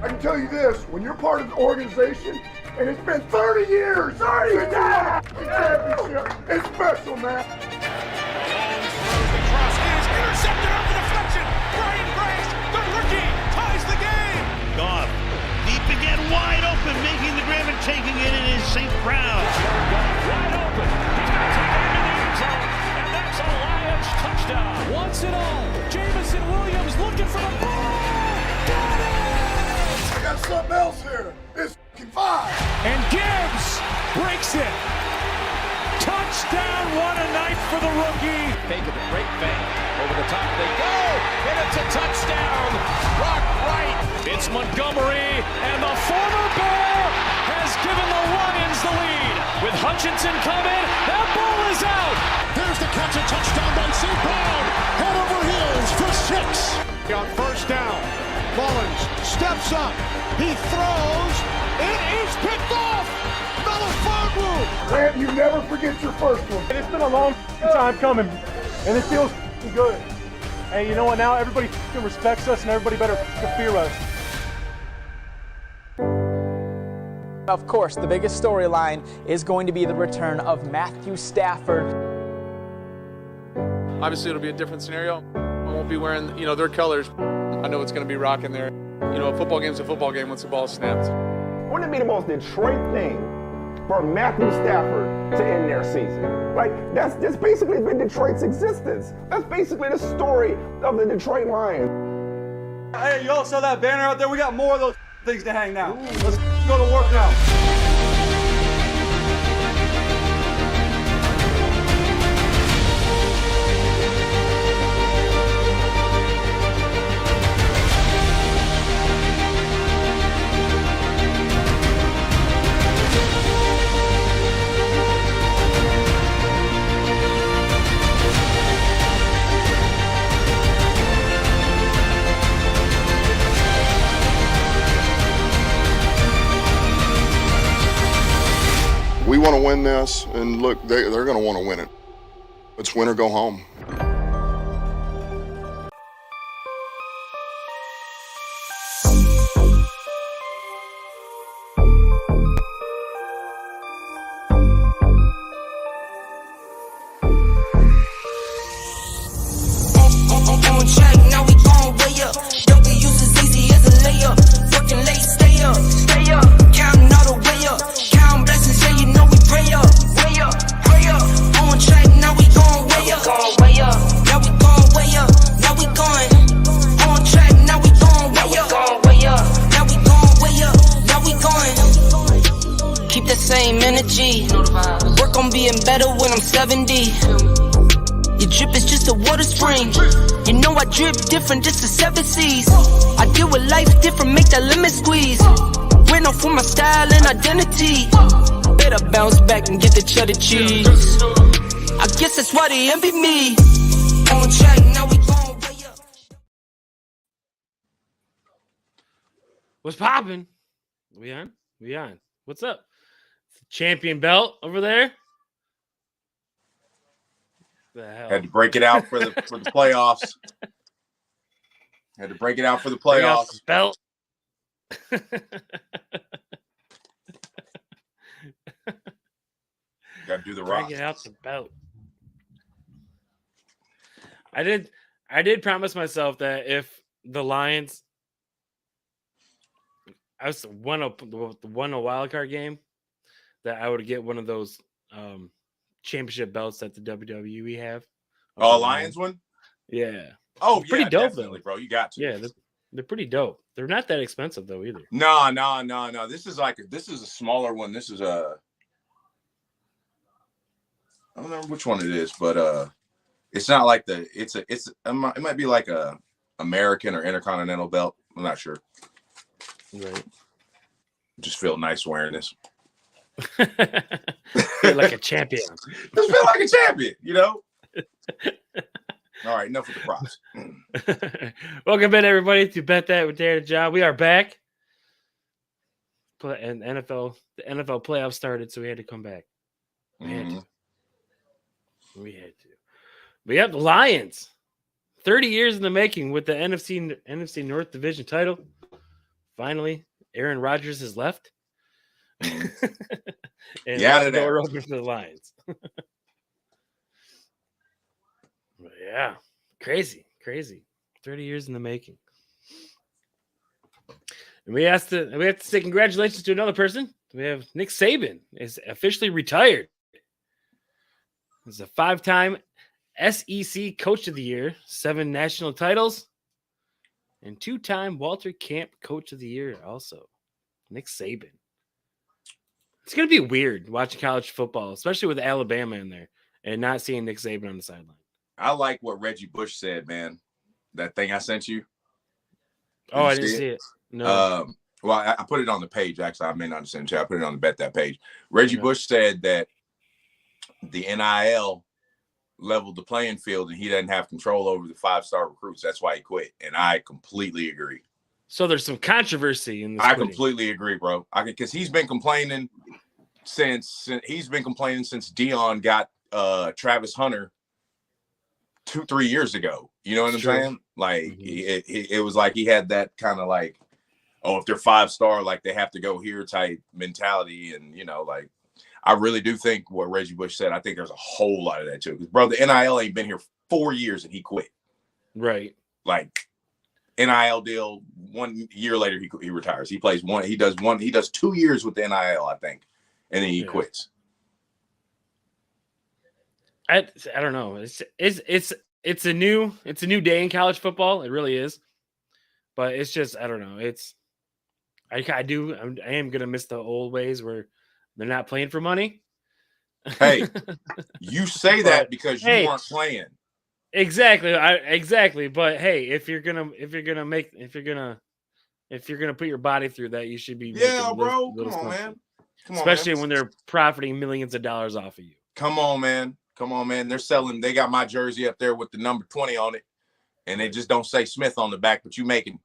I can tell you this, when you're part of the organization, and it's been 30 years, 30 years, championship, it's special, man. The cross is intercepted off the deflection. Brian Brash, the rookie, ties the game. Goff, deep again, wide open, making the grab and taking it in is St. Brown. Wide open. He's going to take it into the end zone, and that's a Lions touchdown. Wants it all. Jamison Williams looking for the ball. Got it! I got something else here. It's five. And Gibbs breaks it. Touchdown, what a night for the rookie. Fake it, the great fake. Over the top they go, and it's a touchdown. Rock right. It's Montgomery, and the former Bear has given the Lions the lead. With Hutchinson coming, that ball is out. There's the catch, a touchdown by St. Brown. Head over heels for 6. On first down, Mullins steps up. He throws. It is picked off. Another front move. Grant, you never forget your first one. It's been a long time coming, and it feels good. And you know what? Now everybody respects us, and everybody better fear us. Of course, the biggest storyline is going to be the return of Matthew Stafford. Obviously, it'll be a different scenario. I won't be wearing, their colors. I know it's going to be rocking there. A football game's a football game once the ball is snapped. Wouldn't it be the most Detroit thing for Matthew Stafford to end their season? Like, that's basically been Detroit's existence. That's basically the story of the Detroit Lions. Hey, y'all saw that banner out there? We got more of those things to hang now. Let's go to work now. We want to win this, and look, they're going to want to win it. It's win or go home. On track, now we gon' way up. W's as easy as a layup. Working late, stay up, counting all the way up. Count blessings, yeah, you know we pray up, way up, pray up. On track, now we gon' way up, now we gon' way up, now we going. On track, now we gon' way up, now we gon' way up, now we going. Keep that same energy. Work on being better when I'm 70. Your drip is just a water spring. You know I drip different, just the 7 C's. I deal with life different, make that limit squeeze. Went off for my style and identity. Better bounce back and get the cheddar cheese. I guess that's why they envy me. On track, now we gon' way up. What's poppin'? We on? We on. What's up? Champion belt over there. The hell? Had to break it out for the playoffs. Had to break it out for the playoffs. Belt. Got to do the rock. Break it out the belt. I did promise myself that if the Lions, I won a wild card game, that I would get one of those championship belts that the WWE have. Oh, Lions one? Yeah. Oh, pretty yeah, dope, definitely, though. bro. You got to. Yeah, they're pretty dope. They're not that expensive though either. No. This is a smaller one. This is I don't remember which one it is, but it's not like it might be like a American or Intercontinental belt. I'm not sure. Right. Just feel nice wearing this. Feel like a champion. Just feel like a champion, All right, enough with the props. Welcome in, everybody, to Bet That with Dan and Jah. We are back. And the NFL playoffs started, so we had to come back. We had to. We have the Lions. 30 years in the making with the NFC North Division title. finally, Aaron Rodgers has left. And Yeah, the door open for the Lions. Yeah, crazy. 30 years in the making. And we have to say congratulations to another person. We have Nick Saban is officially retired. He's a 5-time SEC Coach of the Year, 7 national titles, and 2-time Walter Camp Coach of the Year also. Nick Saban. It's going to be weird watching college football, especially with Alabama in there, and not seeing Nick Saban on the sideline. I like what Reggie Bush said, man. That thing I sent you. Oh, I didn't see it. No. Well, I put it on the page. Actually, I may not have sent it to you. I put it on the Bet That page. Reggie Bush said that the NIL leveled the playing field and he doesn't have control over the 5-star recruits. That's why he quit. And I completely agree. So there's some controversy in this. I completely agree, bro. Because he's been complaining since Dion got Travis Hunter 2-3 years ago. You know what I'm saying? Like it was like he had that kind of like, oh, if they're 5-star, like they have to go here type mentality. And, you know, like I really do think what Reggie Bush said, I think there's a whole lot of that too. Because, bro, the NIL ain't been here 4 years and he quit. Right. Like NIL deal, 1 year later he retires. He plays he does 2 years with the NIL, I think, and then he quits. I don't know. It's a new day in college football. It really is. But it's just, I don't know. I am gonna miss the old ways where they're not playing for money. Hey, you say that because you weren't playing. Exactly. Exactly. But hey, if you're gonna put your body through that, you should be. Yeah, bro. Come on, man. Especially when they're profiting millions of dollars off of you. Come on, man. They got my jersey up there with the number 20 on it, and they just don't say Smith on the back, but you making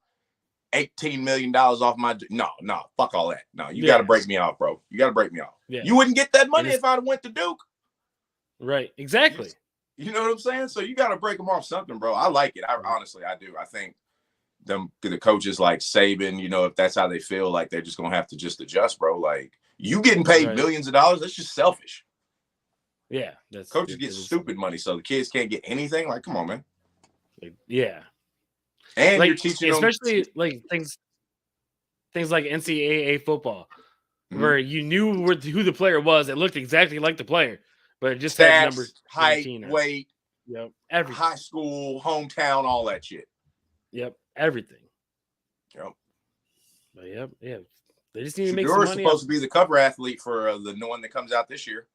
$18 million off my. No, fuck all that. No, you got to break me off, bro. You got to break me off. Yeah. You wouldn't get that money if I'd went to Duke. Right. Exactly. You know what I'm saying? So you got to break them off something, bro. I like it. Honestly, I do. I think the coaches like Saban, you know, if that's how they feel, like they're just gonna have to just adjust, bro. Like you getting paid millions of dollars, that's just selfish. Yeah, coaches get stupid money, so the kids can't get anything. Like, come on, man. Yeah, and like, you're teaching especially like things like NCAA football, where you knew who the player was. It looked exactly like the player, but it just had number height, weight, everything. High school, hometown, all that shit. Yep, everything. Yep. But yeah. They just need to make some some money. money. Supposed to be the cover athlete for the one that comes out this year.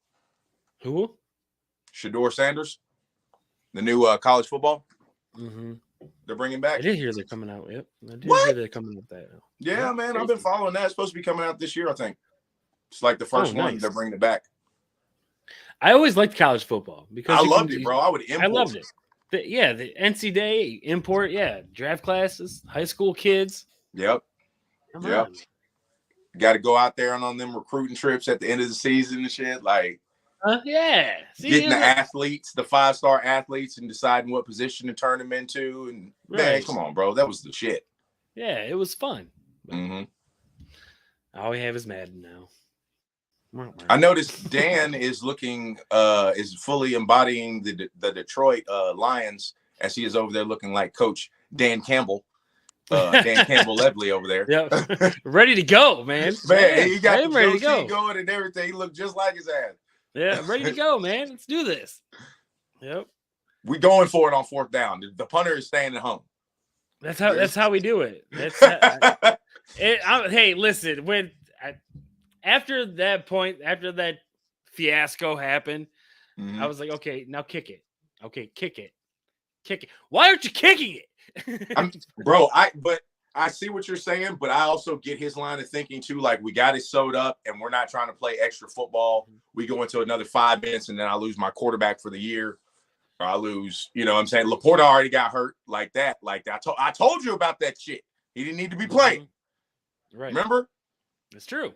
Who? Shador Sanders, the new college football. Mm-hmm. They're bringing back. I did hear they're coming out. Yep. I did hear they're coming with that. Yeah, man. I've been following that. It's supposed to be coming out this year, I think. It's like the first one. They're bringing it back. I always liked college football because I loved it, bro. I would import. I loved it. The NCAA import, draft classes, high school kids. Yep. Come on. Got to go out there on them recruiting trips at the end of the season and shit. Like, getting the athletes, the 5-star athletes, and deciding what position to turn them into. And man, come on, bro, that was the shit. Yeah, it was fun. Mm-hmm. All we have is Madden now. I noticed Dan is is fully embodying the Detroit Lions as he is over there looking like Coach Dan Campbell. Dan Campbell Levely over there. Yep. Ready to go, man. Man, he got the ready to go going and everything. He looked just like his ass. Yeah, I'm ready to go, man. Let's do this. Yep. We going for it on 4th down. The punter is staying at home. That's how we do it. Hey, listen, after that fiasco happened, I was like, okay, now kick it. Okay, kick it. Why aren't you kicking it? I see what you're saying, but I also get his line of thinking too. Like, we got it sewed up and we're not trying to play extra football. We go into another 5 minutes and then I lose my quarterback for the year. Or I lose, you know what I'm saying? Laporta already got hurt like that. Like I told you about that shit. He didn't need to be playing. Right. Remember? It's true.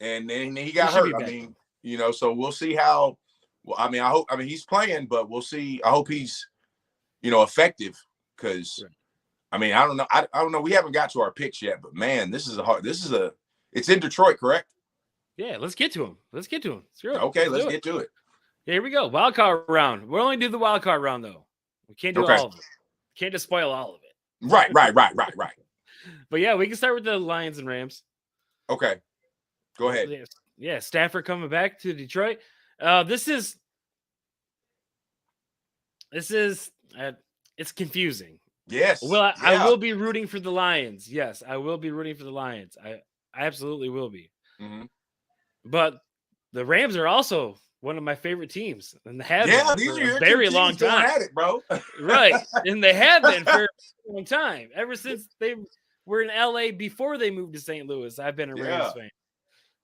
And then he got hurt. I mean, you know, so we'll see how. Well, I mean, he's playing, but we'll see. I hope he's, effective because I mean, I don't know. I don't know. We haven't got to our picks yet, but man, it's in Detroit, correct? Yeah, let's get to him. Let's get to him. Okay, let's get to it. Here we go. Wild card round. We'll only do the wild card round, though. We can't do all of it. Can't just spoil all of it. Right. But yeah, we can start with the Lions and Rams. Okay. Go ahead. Yeah, Stafford coming back to Detroit. This is it's confusing. Yes. Well, I will be rooting for the Lions. Yes, I will be rooting for the Lions. I absolutely will be. Mm-hmm. But the Rams are also one of my favorite teams, and have been for a are very long time. At it, bro. Right, and they have been for a long time. Ever since they were in LA before they moved to St. Louis, I've been a Rams fan.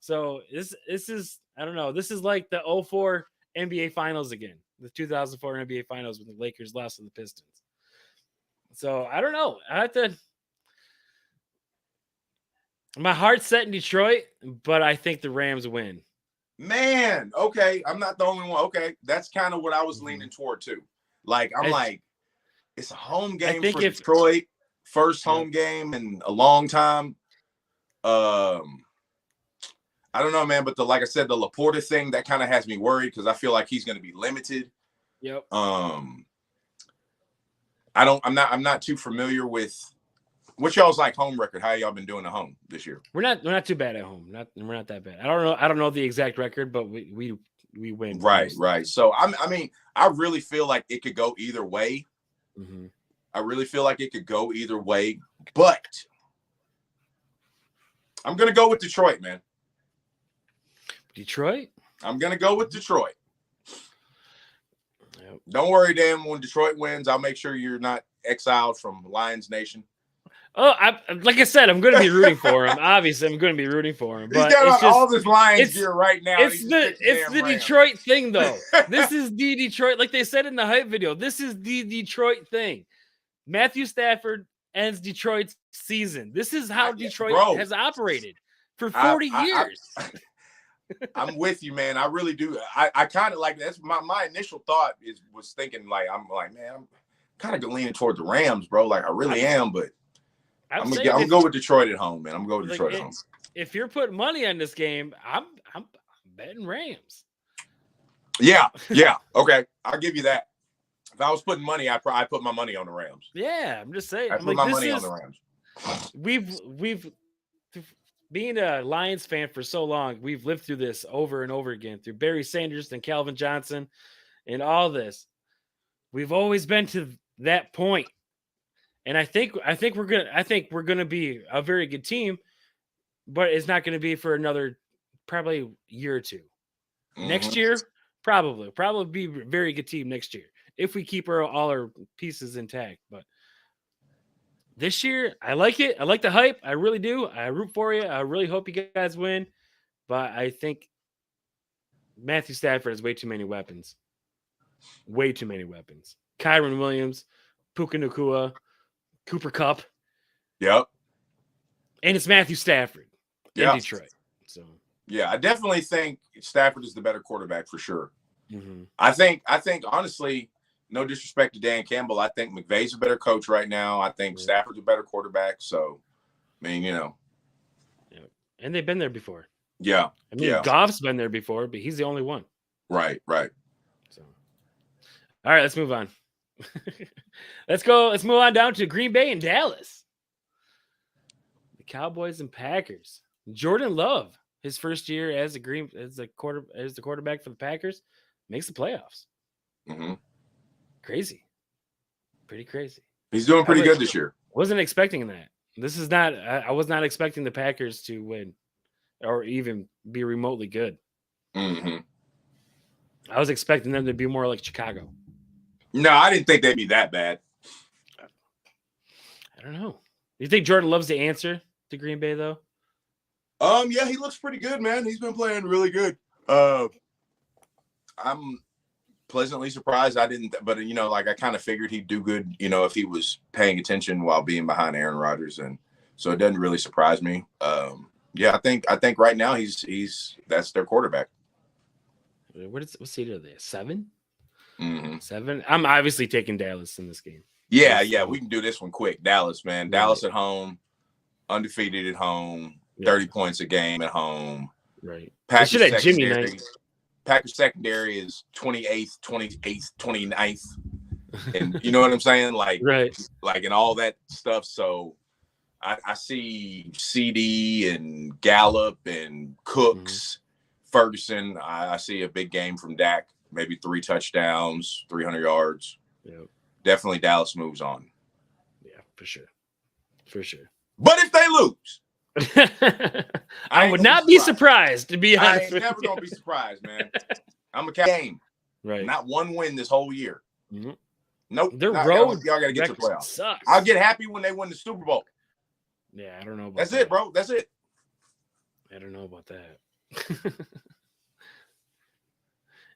So this is, I don't know. This is like the 2004 NBA Finals again, the 2004 NBA Finals when the Lakers lost to the Pistons. So I don't know. I have to. My heart's set in Detroit, but I think the Rams win. Man, okay. I'm not the only one. Okay. That's kind of what I was leaning toward too. Like, it's a home game for Detroit. First home game in a long time. I don't know, man, but like I said, the Laporta thing, that kind of has me worried because I feel like he's going to be limited. Yep. I'm not too familiar with what y'all's like home record. How y'all been doing at home this year? We're not too bad at home. We're not that bad. I don't know the exact record, but we win. Right. So I really feel like it could go either way. Mm-hmm. I really feel like it could go either way, but I'm gonna go with Detroit, man. Detroit? I'm gonna go with Detroit. Yep. Don't worry, Dan. When Detroit wins, I'll make sure you're not exiled from Lions Nation. Oh, like I said, I'm going to be rooting for him. Obviously, I'm going to be rooting for him. But he's got all this Lions gear right now. It's the Detroit thing, though. This is the Detroit, like they said in the hype video. This is the Detroit thing. Matthew Stafford ends Detroit's season. This is how Detroit has operated for 40 years. I'm with you, man. I really do. I kind of like that's my initial thought was thinking man, I'm kind of leaning toward the Rams, bro. Like I really am, but I'm gonna go with Detroit at home, man. I'm going with Detroit at home. If you're putting money on this game, I'm betting Rams. Yeah. Okay, I'll give you that. If I was putting money, I'd put my money on the Rams. Yeah, I'm just saying. I put my money on the Rams. We've being a Lions fan for so long, we've lived through this over and over again through Barry Sanders and Calvin Johnson and all this. We've always been to that point. And I think we're gonna be a very good team, but it's not gonna be for another probably year or two. Mm-hmm. Next year, probably be a very good team next year if we keep all our pieces intact. But this year, I like it. I like the hype. I really do. I root for you. I really hope you guys win. But I think Matthew Stafford has way too many weapons. Way too many weapons. Kyron Williams, Puka Nacua, Cooper Kupp. Yep. And it's Matthew Stafford in Detroit. So yeah, I definitely think Stafford is the better quarterback for sure. Mm-hmm. I think honestly, no disrespect to Dan Campbell, I think McVay's a better coach right now. I think Stafford's a better quarterback. So, I mean, Yeah. And they've been there before. Yeah. I mean, Goff's been there before, but he's the only one. Right. So, all right, let's move on. Let's move on down to Green Bay and Dallas. The Cowboys and Packers. Jordan Love, his first year as the quarterback for the Packers, makes the playoffs. Mm-hmm. Crazy. Pretty crazy. He's doing pretty good this year. Wasn't expecting that. I was not expecting the Packers to win or even be remotely good. Mm-hmm. I was expecting them to be more like Chicago. No, I didn't think they'd be that bad. I don't know. You think Jordan Love's the answer to Green Bay, though? Yeah, he looks pretty good, man. He's been playing really good. I'm pleasantly surprised. I didn't, but I kind of figured he'd do good, if he was paying attention while being behind Aaron Rodgers, and so it doesn't really surprise me. Yeah, I think right now that's their quarterback. What seed are they? 7? Mm-hmm. 7. I'm obviously taking Dallas in this game. Yeah, we can do this one quick. Dallas, man. Right. Dallas at home, undefeated at home, 30 points a game at home. Right. Packers should have Jimmy night. Packers secondary is 28th, 28th, 29th. And you know what I'm saying? Like, like and all that stuff. So I see CD and Gallup and Cooks, Ferguson. I see a big game from Dak, maybe 3 touchdowns, 300 yards. Yep. Definitely Dallas moves on. Yeah, for sure. For sure. But if they lose, I would not be surprised, to be honest. I ain't never going to be surprised, man. I'm a game. Right. Not one win this whole year. Mm-hmm. Nope. Their road y'all got to get to the playoffs. Sucks. I'll get happy when they win the Super Bowl. Yeah, I don't know about That's that. it, bro. That's it. I don't know about that.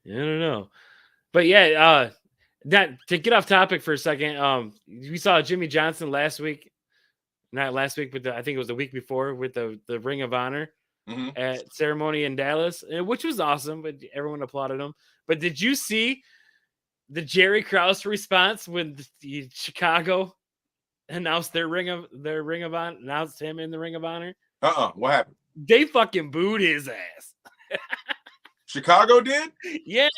I don't know. But yeah, to get off topic for a second, we saw Jimmy Johnson last week. Not last week, but I think it was the week before with the Ring of Honor at ceremony in Dallas, which was awesome, but everyone applauded him. But did you see the Jerry Krause response when the Chicago announced their Ring of Honor, announced him in the Ring of Honor? What happened? They fucking booed his ass. Chicago did? Yeah.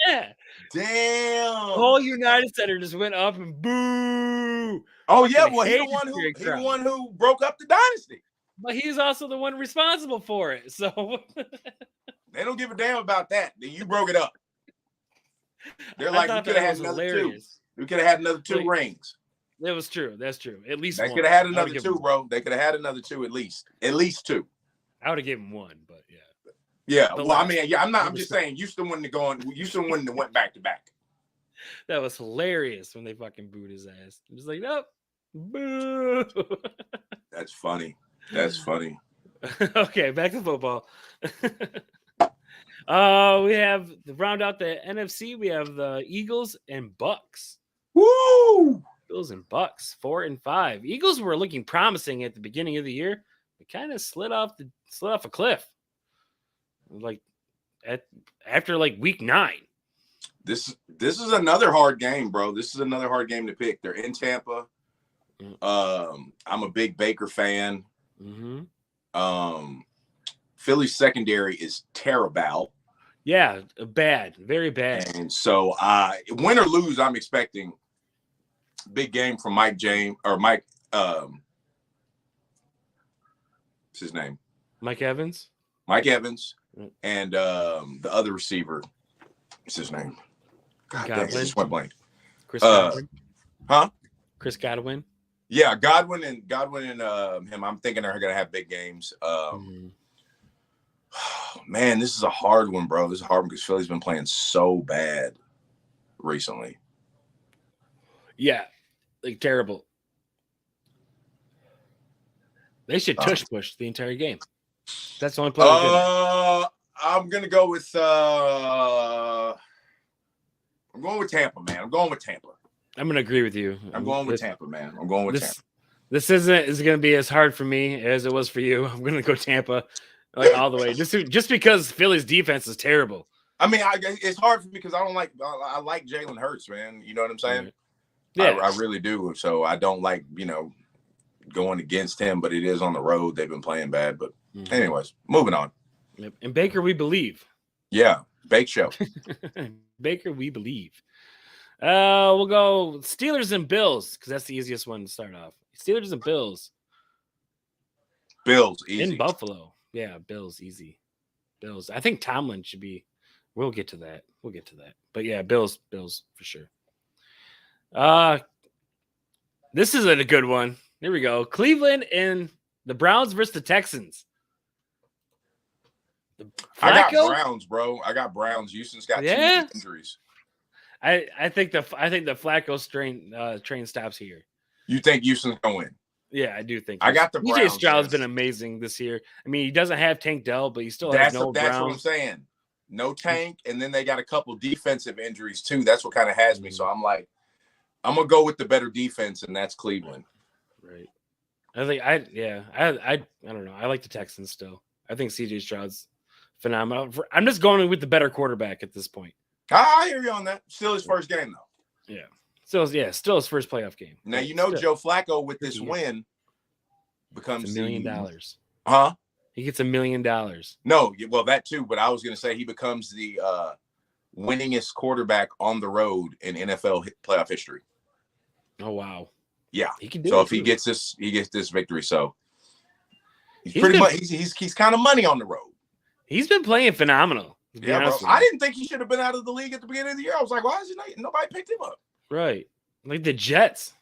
Damn. The whole United Center just went up and boo. Oh yeah, well he the one who broke up the dynasty. But he's also the one responsible for it. So they don't give a damn about that. You broke it up. They're like, we could have had another 2. We could have had another 2 rings. That was true. That's true. At least they one. could have had another 2, bro. They could have had another 2 at least. At least 2. I would have given 1, but yeah. Yeah. Well, I mean, yeah, I'm just saying Houston wouldn't have went back to back. That was hilarious when they fucking booed his ass. I'm just like, nope. Boo. That's funny. That's funny. Okay, back to football. We have to round out the NFC. We have the Eagles and Bucks. Woo! Eagles and Bucks, 4-5. Eagles were looking promising at the beginning of the year. They kind of slid off a cliff. Like after like week 9. This is another hard game, bro. This is another hard game to pick. They're in Tampa. I'm a big Baker fan. Philly's secondary is terrible. Yeah, bad, very bad. And so, win or lose, I'm expecting big game from Mike James or Mike. What's his name? Mike Evans. Mike Evans and the other receiver. What's his name? God damn, it just went blank. Chris Godwin. Huh? Chris Godwin. Yeah, Godwin and him. I'm thinking they're gonna have big games. Man, this is a hard one, bro. This is a hard one because Philly's been playing so bad recently. Yeah, like terrible. They should tush push the entire game. That's the only play. I'm gonna go with. I'm going with Tampa, man. I'm going with Tampa. I'm gonna agree with you. I'm going with Tampa, man. I'm going with Tampa. This is gonna be as hard for me as it was for you. I'm gonna go Tampa, like all the way. Just because Philly's defense is terrible. I mean, it's hard for me because I like Jalen Hurts, man. You know what I'm saying? Yeah, I really do. So I don't like going against him, but it is on the road. They've been playing bad, but anyways, moving on. Yep. And Baker, we believe. Yeah, Bake Show. Baker, we believe. We'll go Steelers and Bills because that's the easiest one to start off. Steelers and Bills. Bills, easy. In Buffalo. Yeah, Bills, easy. Bills. I think Tomlin should be. We'll get to that. But yeah, Bills for sure. This is a good one. Here we go. Cleveland and the Browns versus the Texans. I got Browns, bro. I got Browns. Houston's got 2 injuries. I think the Flacco train stops here. You think Houston's gonna win? Yeah, I do think. I got the Browns. DJ Stroud's been amazing this year. I mean, he doesn't have Tank Dell, but he still has no Browns. That's what I'm saying. No Tank, and then they got a couple defensive injuries too. That's what kind of has me. So I'm like, I'm gonna go with the better defense, and that's Cleveland. Right. I don't know. I like the Texans still. I think CJ Stroud's phenomenal. I'm just going with the better quarterback at this point. I hear you on that. Still his first game though. Yeah. Still his first playoff game. Now, Joe Flacco with this win becomes $1 million. Huh? He gets $1 million. No, well, that too. But I was going to say he becomes the winningest quarterback on the road in NFL playoff history. Oh, wow. Yeah. He can do so it if too. he gets this victory. So he's kind of money on the road. He's been playing phenomenal. Yeah, bro. I didn't think he should have been out of the league at the beginning of the year. I was like, why is nobody picked him up? Right. Like the Jets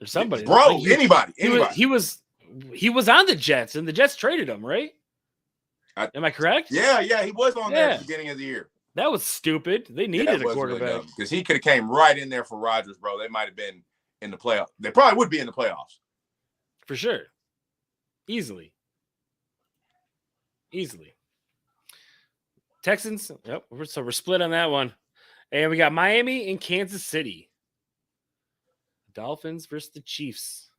or somebody. Bro, like anybody. He was on the Jets, and the Jets traded him, right? Am I correct? Yeah, he was on there at the beginning of the year. That was stupid. They needed a quarterback. Because he could have came right in there for Rodgers, bro. They might have been in the playoffs. They probably would be in the playoffs. For sure. Easily. Texans. Yep. So we're split on that one. And we got Miami and Kansas City. Dolphins versus the Chiefs.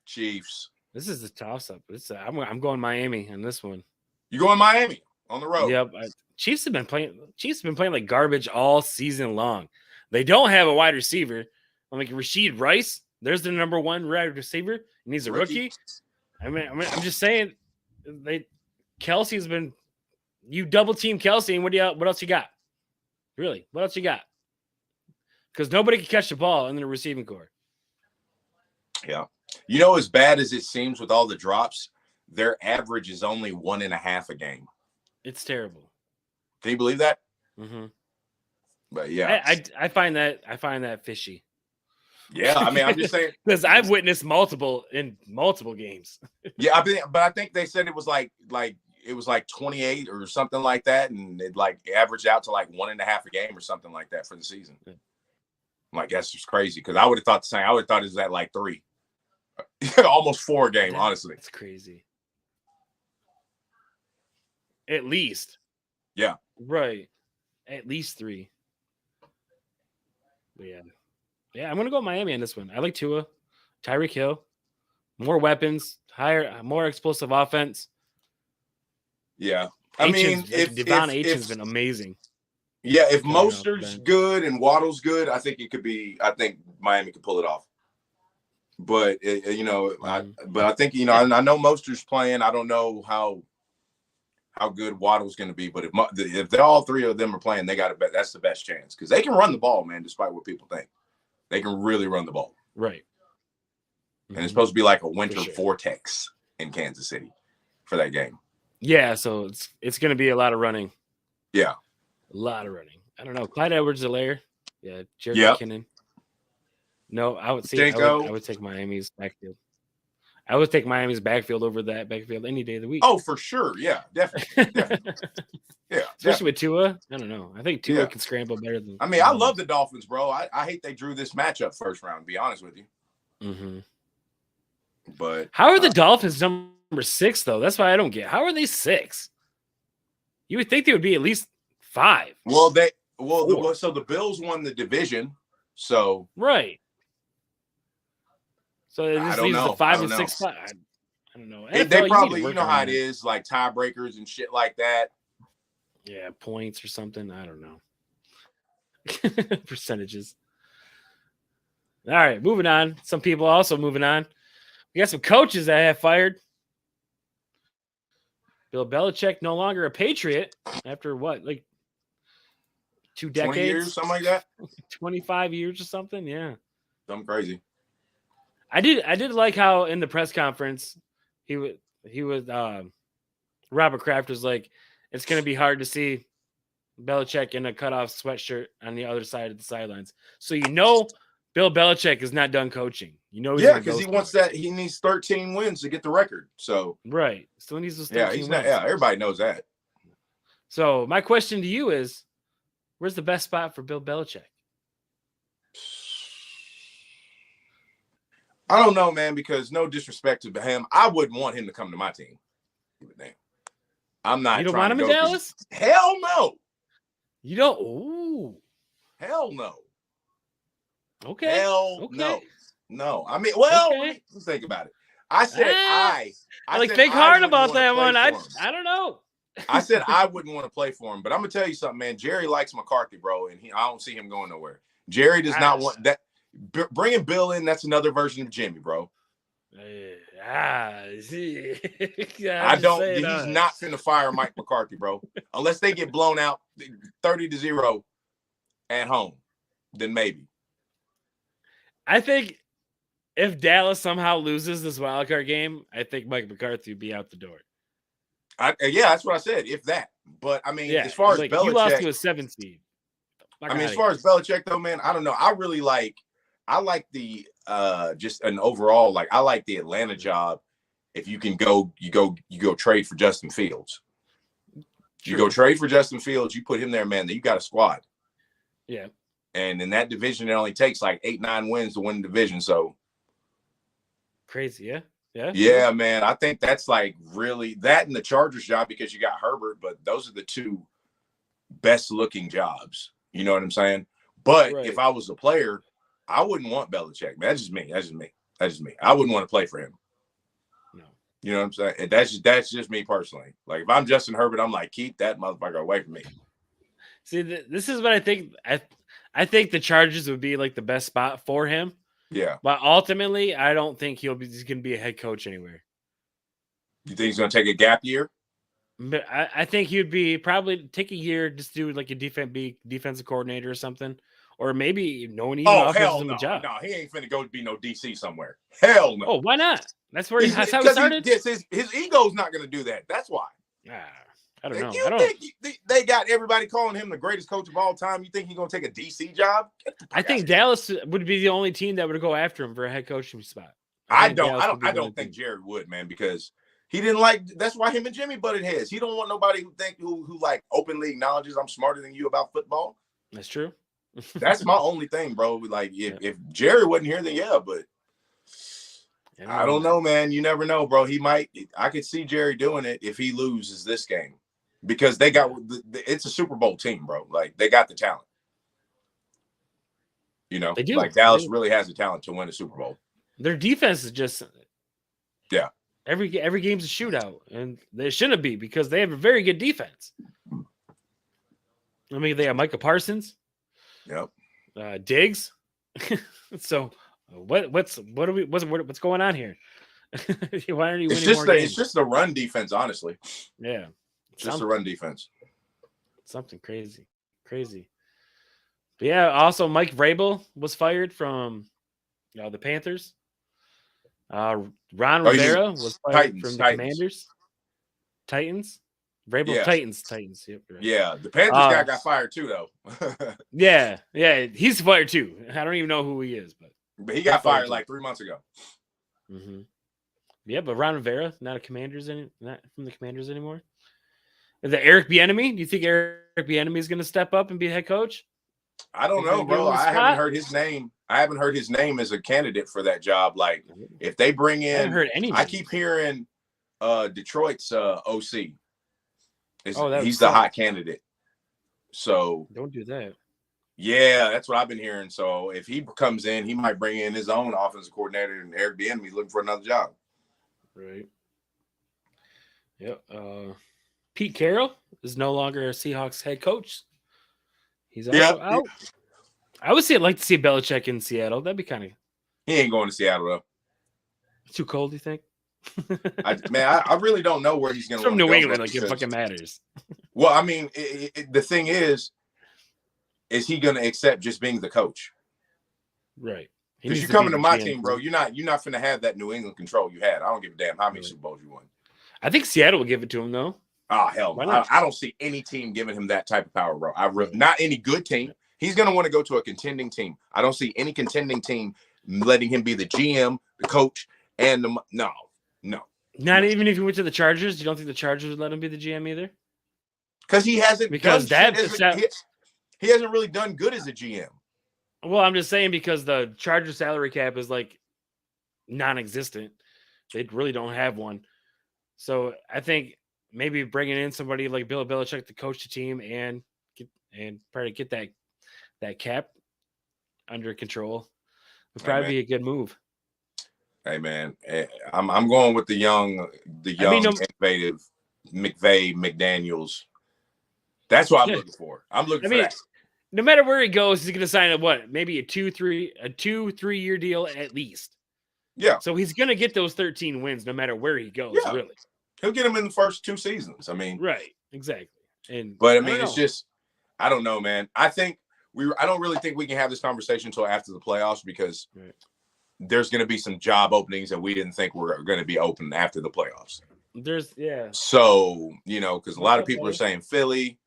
Chiefs. This is a toss-up. I'm going Miami on this one. You going Miami on the road? Yep. Chiefs have been playing like garbage all season long. They don't have a wide receiver. I'm like Rashid Rice. There's the number one wide receiver, and he's a rookie. I'm just saying, Kelsey's been. You double team Kelsey, and what else you got? Really, what else you got? Because nobody can catch the ball in the receiving corps. Yeah. As bad as it seems with all the drops, their average is only 1.5 a game. It's terrible. Can you believe that? Mm-hmm. But yeah, I find that fishy. Yeah, I mean, I'm just saying because I've witnessed multiple games. Yeah, but I think they said it was like 28 or something like that, and it averaged out to 1.5 a game or something like that for the season. Yeah. I'm like, that's just crazy because I would have thought the same. I would have thought it was at 3, almost 4 a game. Honestly, it's crazy. At least, yeah, right. At least 3. But yeah, I'm gonna go Miami on this one. I like Tua, Tyreek Hill, more weapons, more explosive offense. Yeah, I mean, if Devon Aitken's been amazing. Yeah, if Mostert's good and Waddle's good, I think Miami could pull it off. But I think I know Mostert's playing. I don't know how good Waddle's going to be, but if they're all 3 of them are playing, they got to bet that's the best chance because they can run the ball, man. Despite what people think, they can really run the ball. Right. And it's supposed to be like a winter vortex in Kansas City for that game. Yeah, so it's going to be a lot of running. Yeah. A lot of running. I don't know. Clyde Edwards-Helaire. Yeah. Jared McKinnon. No, I would take Miami's backfield. I would take Miami's backfield over that backfield any day of the week. Oh, for sure. Yeah, definitely. Yeah. Especially with Tua. I don't know. I think Tua can scramble better than. I mean, I love the Dolphins, bro. I hate they drew this matchup first round, to be honest with you. Mm-hmm. But how are the Dolphins number 6, though? That's why I don't get. How are they 6? You would think they would be at least 5. Well, so the Bills won the division, so right. So it just leaves the 5 and 6 spot. I don't know. They probably, how it is, like tiebreakers and shit like that. Yeah, points or something. I don't know. Percentages. All right, moving on. Some people also moving on. We got some coaches that have fired. Bill Belichick no longer a Patriot after what, 2 decades? 20 years, something like that? 25 years or something, yeah. Something crazy. I did like how in the press conference he was Robert Kraft was like, it's going to be hard to see Belichick in a cutoff sweatshirt on the other side of the sidelines. So Bill Belichick is not done coaching. Because he wants that. He needs 13 wins to get the record. So right, still needs those 13 wins. Yeah, everybody knows that. So my question to you is, where's the best spot for Bill Belichick? I don't know, man, because no disrespect to him, I wouldn't want him to come to my team. I'm not. You don't want him in Dallas? Hell no. You don't? Ooh. Hell no. Okay. Hell no. No. I mean, let's think about it. I said I think hard about that one. I don't know. I said I wouldn't want to play for him, but I'm gonna tell you something, man. Jerry likes McCarthy, bro, and I don't see him going nowhere. Jerry does not want that. bringing Bill in, that's another version of Jimmy, bro. I don't. He's not finna fire Mike McCarthy, bro. Unless they get blown out 30-0 at home, then maybe. I think if Dallas somehow loses this wildcard game, I think Mike McCarthy would be out the door. Yeah, that's what I said. If that, but I mean, as far as Belichick, he lost to a 7 seed. I mean, as far as Belichick though, man, I don't know. I like the just an overall, like I like the Atlanta job. If you can go trade for Justin Fields. You go trade for Justin Fields, you put him there, man, then you got a squad. Yeah. And in that division, it only takes like 8-9 wins to win the division. So crazy, yeah. Yeah, man. I think that's like really that and the Chargers job because you got Herbert, but those are the two best looking jobs. You know what I'm saying? But if I was a player, I wouldn't want Belichick, man. That's just me. I wouldn't want to play for him. No. You know what I'm saying? And that's just me personally. Like if I'm Justin Herbert, I'm like, keep that motherfucker away from me. See, this is what I think. I think the Chargers would be like the best spot for him. Yeah. But ultimately, I don't think he's going to be a head coach anywhere. You think he's going to take a gap year? But I think he would be probably take a year, just do like a defensive coordinator or something. Or maybe no one even offers him a job. No, he ain't finna go be no DC somewhere. Hell no. Oh, why not? That's where that's how he started. His ego's not going to do that. That's why. I don't know. You think they got everybody calling him the greatest coach of all time? You think he's going to take a DC job? I think Dallas would be the only team that would go after him for a head coaching spot. I don't think Jerry would, man, because he didn't like. That's why him and Jimmy butted heads. He don't want nobody who like openly acknowledges I'm smarter than you about football. That's true. That's my only thing, bro. Like if Jerry wasn't here, then yeah, but I don't know, man. You never know, bro. He might. I could see Jerry doing it if he loses this game. Because they got it's a Super Bowl team, bro. Like they got the talent. You know, they do. Like Dallas really has the talent to win a Super Bowl. Their defense is just Every game's a shootout, and they shouldn't be because they have a very good defense. I mean, they have Micah Parsons. Yep. Diggs. So what's going on here? Why aren't you winning more games? It's just the run defense, honestly. Yeah. Just a run defense. Something crazy. But yeah, also Mike Vrabel was fired from the Panthers. Ron Rivera was fired from the Commanders. Titans. Vrabel Titans. Yep, right. Yeah, the Panthers guy got fired too, though. yeah, he's fired too. I don't even know who he is, but he got fired like 3 months ago. Mm-hmm. Yeah, but Ron Rivera, not from the Commanders anymore. Is that Eric Bieniemy? Do you think Eric Bieniemy is going to step up and be head coach? I don't know, bro. I haven't heard his name. I haven't heard his name as a candidate for that job. Like, if they bring in, I haven't heard any. I keep hearing Detroit's OC. He's the hot candidate. So don't do that. Yeah, that's what I've been hearing. So if he comes in, he might bring in his own offensive coordinator, and Eric Bieniemy's looking for another job. Right. Yep. Pete Carroll is no longer a Seahawks head coach. He's out. I would like to see Belichick in Seattle. That'd be kind of. He ain't going to Seattle though. Too cold, you think? I really don't know where he's going to. From New England, like it fucking matters. Well, I mean, the thing is he going to accept just being the coach? Right. Because you're coming to my team, bro. You're not going to have that New England control you had. I don't give a damn how many Super Bowls you won. I think Seattle will give it to him though. Oh, hell no. I don't see any team giving him that type of power, bro. Not any good team. He's going to want to go to a contending team. I don't see any contending team letting him be the GM, the coach, and no. Not even if he went to the Chargers? You don't think the Chargers would let him be the GM either? Because he hasn't. He hasn't really done good as a GM. Well, I'm just saying because the Chargers salary cap is like non-existent. They really don't have one. So I think maybe bringing in somebody like Bill Belichick to coach the team and probably get that cap under control would probably be a good move. Hey man, I'm going with the young, innovative McVay, McDaniels. That's what I'm looking for. I'm looking for that. no matter where he goes, he's going to sign maybe a 2-3 year deal at least. Yeah. So he's going to get those 13 wins no matter where he goes. Yeah. Really, he'll get them in the first 2 seasons. I mean, right, exactly. But I mean, it's just, I don't know, man. I don't really think we can have this conversation until after the playoffs because there's going to be some job openings that we didn't think were going to be open after the playoffs. So, because a lot of people are saying Philly,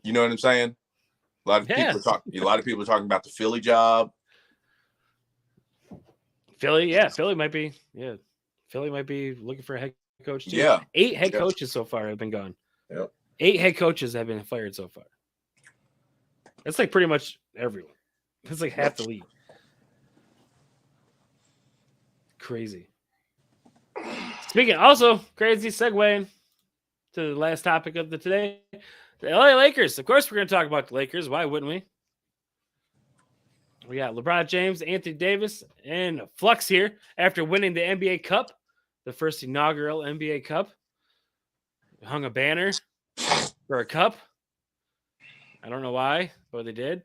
you know what I'm saying? A lot of people are talking about the Philly job. Philly might be looking for a head coach too. Yeah. 8 head coaches so far have been gone. Yep. 8 head coaches have been fired so far. That's like pretty much everyone. That's like half the league. Crazy. Speaking also crazy segueing to the last topic of today. The LA Lakers. Of course, we're going to talk about the Lakers. Why wouldn't we? We got LeBron James, Anthony Davis, and Flux here after winning the NBA Cup, the first inaugural NBA Cup. Hung a banner for a cup. I don't know why, but they did.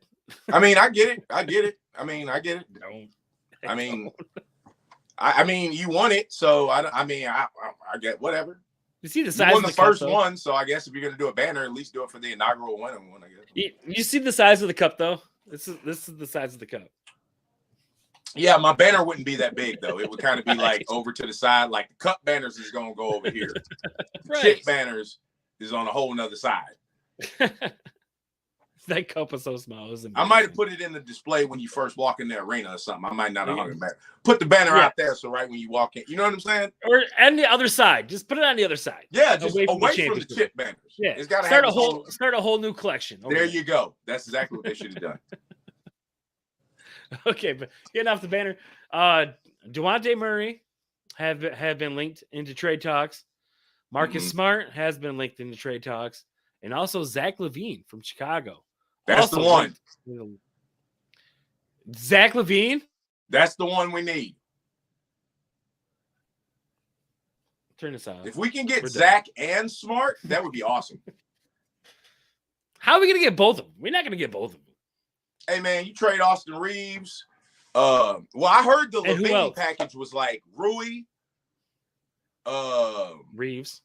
I mean, I get it. I get it. I mean, you won it, so I get whatever. You see the size. You won of the first cup, one, so I guess if you're gonna do a banner, at least do it for the inaugural winning one. I guess. You see the size of the cup, though. This is the size of the cup. Yeah, my banner wouldn't be that big though. It would kind of be like over to the side. Like the cup banners is gonna go over here. Right. Chip banners is on a whole nother side. That cup was so small. I might have put it in the display when you first walk in the arena or something. I might not have hung it back. Put the banner out there so right when you walk in. You know what I'm saying? Or on the other side. Just put it on the other side. Yeah, just away from the chip banners. Yeah. It's got to start a whole new collection. There you go. That's exactly what they should have done. Okay, but getting off the banner. DeJounte Murray have been linked into trade talks. Marcus Smart has been linked into trade talks. And also Zach LaVine from Chicago. That's the one. Zach LaVine? That's the one we need. Turn this off. If we can get Zach and Smart, that would be awesome. How are we going to get both of them? We're not going to get both of them. Hey, man, you trade Austin Reeves. Well, I heard the LaVine package was like Rui. Reeves.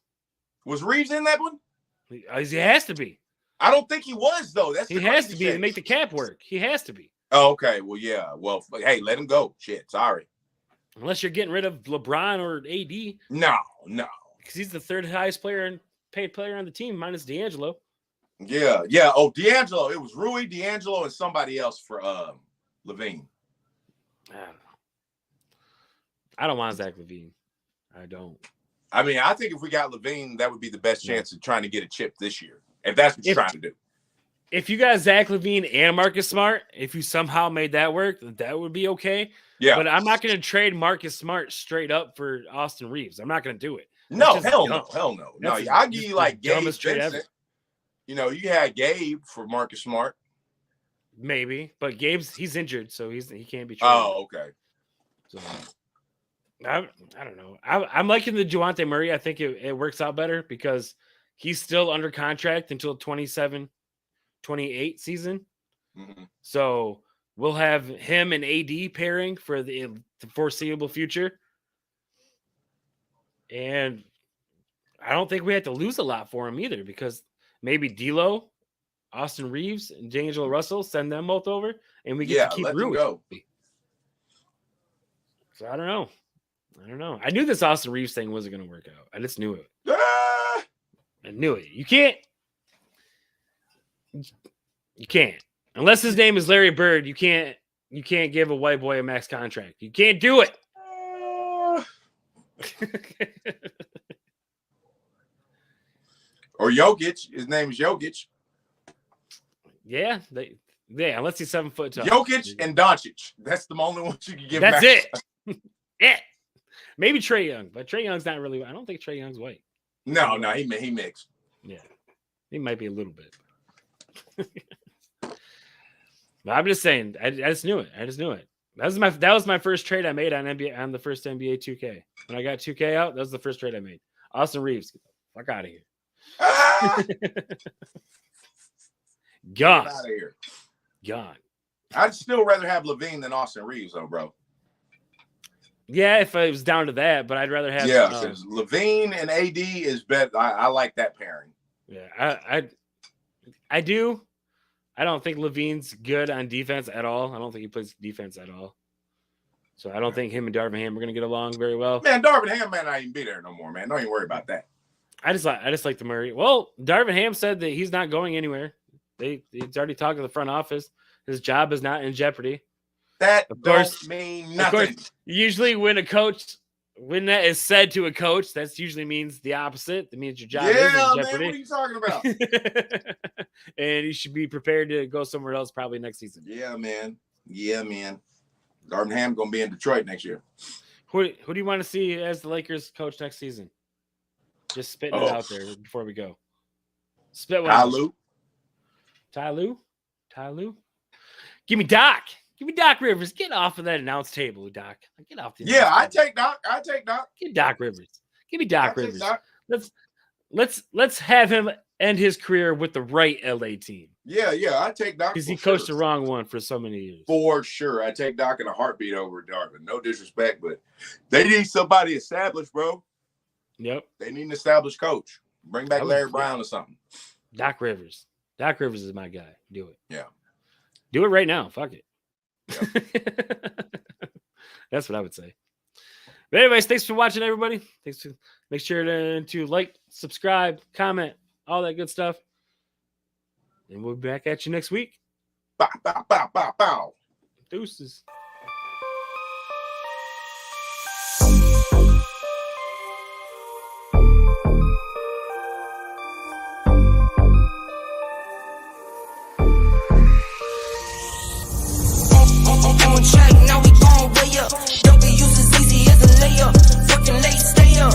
Was Reeves in that one? He has to be. I don't think he was, though. He has to be to make the cap work. He has to be. Oh, okay. Well, yeah. Well, hey, let him go. Shit. Sorry. Unless you're getting rid of LeBron or AD. No. Because he's the third highest paid player on the team, minus D'Angelo. Yeah. Oh, D'Angelo. It was Rui, D'Angelo, and somebody else for LaVine. I don't know. I don't want Zach LaVine. I don't. I mean, I think if we got LaVine, that would be the best chance of trying to get a chip this year. If that's what you're trying to do. If you got Zach LaVine and Marcus Smart, if you somehow made that work, that would be okay. Yeah. But I'm not going to trade Marcus Smart straight up for Austin Reeves. I'm not going to do it. No, hell no. No, I'll give you like Gabe Vincent. ever. You know, you had Gabe for Marcus Smart. Maybe, but he's injured, so he can't be traded. Oh, okay. So I don't know. I'm liking the DeJounte Murray. I think it works out better because he's still under contract until 27-28 season. Mm-hmm. So we'll have him and AD pairing for the foreseeable future. And I don't think we have to lose a lot for him either because maybe D'Lo, Austin Reeves, and D'Angelo Russell, send them both over, and we get to keep Rui. So I don't know. I knew this Austin Reeves thing wasn't going to work out. I just knew it. I knew it. You can't. Unless his name is Larry Bird, you can't give a white boy a max contract. You can't do it. Or Jokic. His name is Jokic. Yeah, unless he's 7 foot tall. Jokic and Doncic. That's the only ones you can give. That's it. Yeah. Maybe Trae Young, but Trae Young's not really. I don't think Trae Young's white. No, he mixed. Yeah, he might be a little bit. But I'm just saying. I just knew it. That was my first trade I made on on the first NBA 2K. When I got 2K out, that was the first trade I made. Austin Reeves, get the fuck out of here. Gone. Get out of here. gone. I'd still rather have Levine than Austin Reeves, though, bro. Yeah, if it was down to that, but I'd rather have. Yeah, Levine and AD is better. I like that pairing. Yeah, I do. I don't think Levine's good on defense at all. I don't think he plays defense at all. So I don't think him and Darvin Ham are going to get along very well. Man, Darvin Ham might not even be there no more, man. Don't even worry about that. I just like the Murray. Well, Darvin Ham said that he's not going anywhere. He's already talked to the front office. His job is not in jeopardy. That don't mean nothing. Of course, usually when that is said to a coach, that usually means the opposite. That means your job is in jeopardy. Man, what are you talking about? And you should be prepared to go somewhere else probably next season. Yeah, man. Darvin Ham going to be in Detroit next year. Who do you want to see as the Lakers coach next season? Just spitting it out there before we go. Spit one. Ty Lue? Give me Doc. Give me Doc Rivers. Get off of that announce table, Doc. Get off the I take Doc. Give Doc Rivers. Give me Doc Rivers. Let's have him end his career with the right LA team. Yeah, I take Doc because he coached the wrong one for so many years. For sure, I take Doc in a heartbeat over Darvin. No disrespect, but they need somebody established, bro. Yep, they need an established coach. Bring back Larry Brown or something. Doc Rivers. Doc Rivers is my guy. Do it. Yeah, do it right now. Fuck it. Yep. That's what I would say. But anyways, thanks for watching, everybody. Make sure to like, subscribe, comment, all that good stuff. And we'll be back at you next week. Bow, bow, bow, bow, bow. Deuces. On track, now we going way up. W's as easy as a layup. Working late, stay up.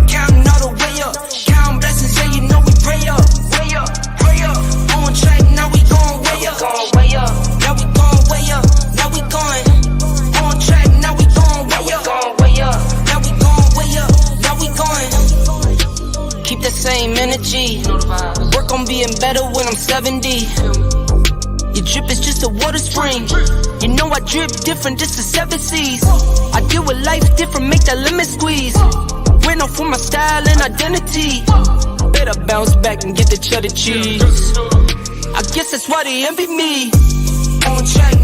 Counting all the way up. Counting blessings, yeah, you know we pray up. Pray up. On track, now we going way up. Now we going way up. Now we going. On track, now we going way up. Now we going way up. Now we going. Keep the same energy. Work on being better when I'm 70. Your drip is just a water spring. You know I drip different, just the 7 C's. I deal with life different, make that lemon squeeze. Went off for my style and identity. Better bounce back and get the cheddar cheese. I guess that's why they envy me. On track.